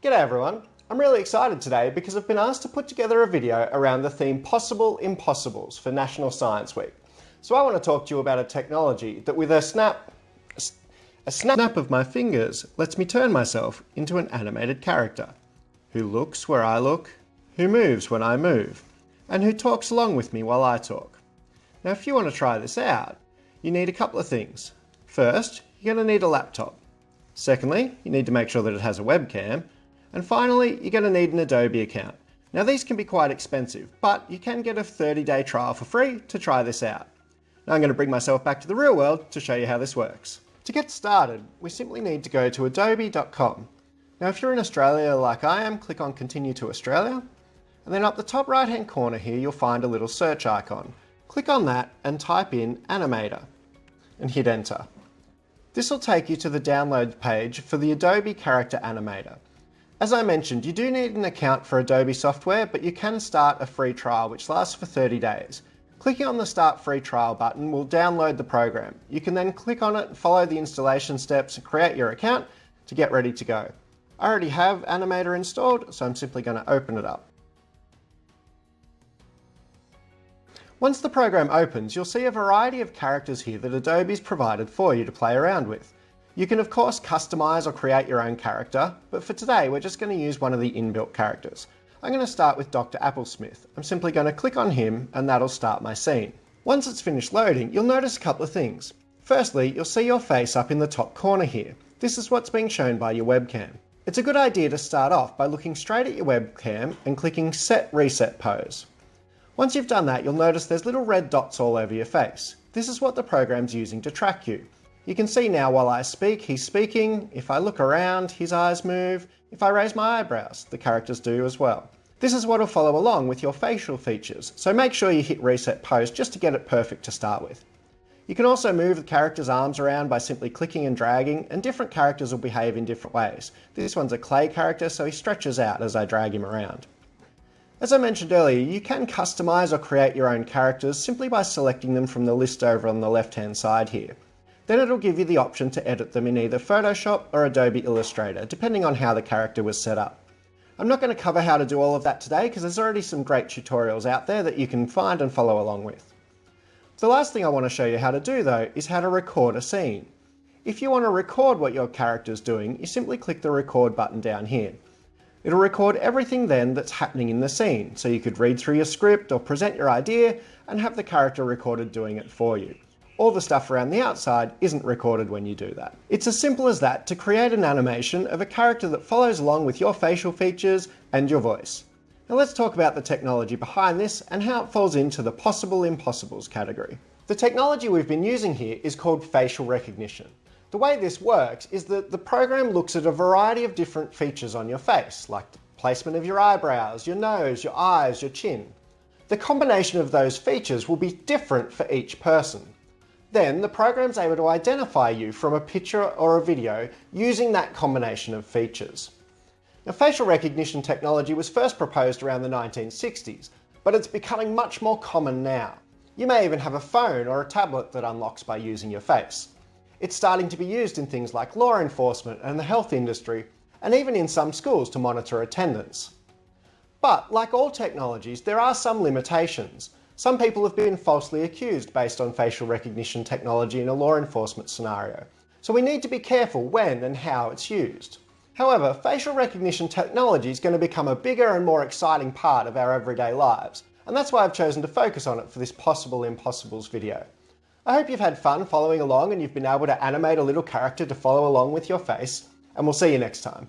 G'day everyone, I'm really excited today because I've been asked to put together a video around the theme Possible Impossibles for National Science Week. So I want to talk to you about a technology that with a snap of my fingers lets me turn myself into an animated character, who looks where I look, who moves when I move, and who talks along with me while I talk. Now if you want to try this out, you need a couple of things. First, you're going to need a laptop. Secondly, you need to make sure that it has a webcam. And finally, you're going to need an Adobe account. Now these can be quite expensive, but you can get a 30-day trial for free to try this out. Now I'm going to bring myself back to the real world to show you how this works. To get started, we simply need to go to adobe.com. Now if you're in Australia like I am, click on Continue to Australia, and then up the top right hand corner here you'll find a little search icon. Click on that and type in Animator and hit enter. This will take you to the download page for the Adobe Character Animator. As I mentioned, you do need an account for Adobe software, but you can start a free trial which lasts for 30 days. Clicking on the Start Free Trial button will download the program. You can then click on it, follow the installation steps and create your account to get ready to go. I already have Animator installed, so I'm simply going to open it up. Once the program opens, you'll see a variety of characters here that Adobe's provided for you to play around with. You can of course customize or create your own character, but for today we're just going to use one of the inbuilt characters. I'm going to start with Dr. Applesmith. I'm simply going to click on him and that'll start my scene. Once it's finished loading, you'll notice a couple of things. Firstly, you'll see your face up in the top corner here. This is what's being shown by your webcam. It's a good idea to start off by looking straight at your webcam and clicking Set Reset Pose. Once you've done that, you'll notice there's little red dots all over your face. This is what the program's using to track you. You can see now while I speak, he's speaking. If I look around, his eyes move. If I raise my eyebrows, the characters do as well. This is what will follow along with your facial features, so make sure you hit Reset Pose just to get it perfect to start with. You can also move the character's arms around by simply clicking and dragging, and different characters will behave in different ways. This one's a clay character, so he stretches out as I drag him around. As I mentioned earlier, you can customize or create your own characters simply by selecting them from the list over on the left-hand side here. Then it'll give you the option to edit them in either Photoshop or Adobe Illustrator, depending on how the character was set up. I'm not going to cover how to do all of that today because there's already some great tutorials out there that you can find and follow along with. The last thing I want to show you how to do though is how to record a scene. If you want to record what your character's doing, you simply click the record button down here. It'll record everything then that's happening in the scene, so you could read through your script or present your idea and have the character recorded doing it for you. All the stuff around the outside isn't recorded when you do that. It's as simple as that to create an animation of a character that follows along with your facial features and your voice. Now let's talk about the technology behind this and how it falls into the Possible Impossibles category. The technology we've been using here is called facial recognition. The way this works is that the program looks at a variety of different features on your face, like the placement of your eyebrows, your nose, your eyes, your chin. The combination of those features will be different for each person. Then the program's able to identify you from a picture or a video using that combination of features. Now, facial recognition technology was first proposed around the 1960s, but it's becoming much more common now. You may even have a phone or a tablet that unlocks by using your face. It's starting to be used in things like law enforcement and the health industry, and even in some schools to monitor attendance. But like all technologies, there are some limitations. Some people have been falsely accused based on facial recognition technology in a law enforcement scenario, so we need to be careful when and how it's used. However, facial recognition technology is going to become a bigger and more exciting part of our everyday lives, and that's why I've chosen to focus on it for this Possible Impossibles video. I hope you've had fun following along and you've been able to animate a little character to follow along with your face, and we'll see you next time.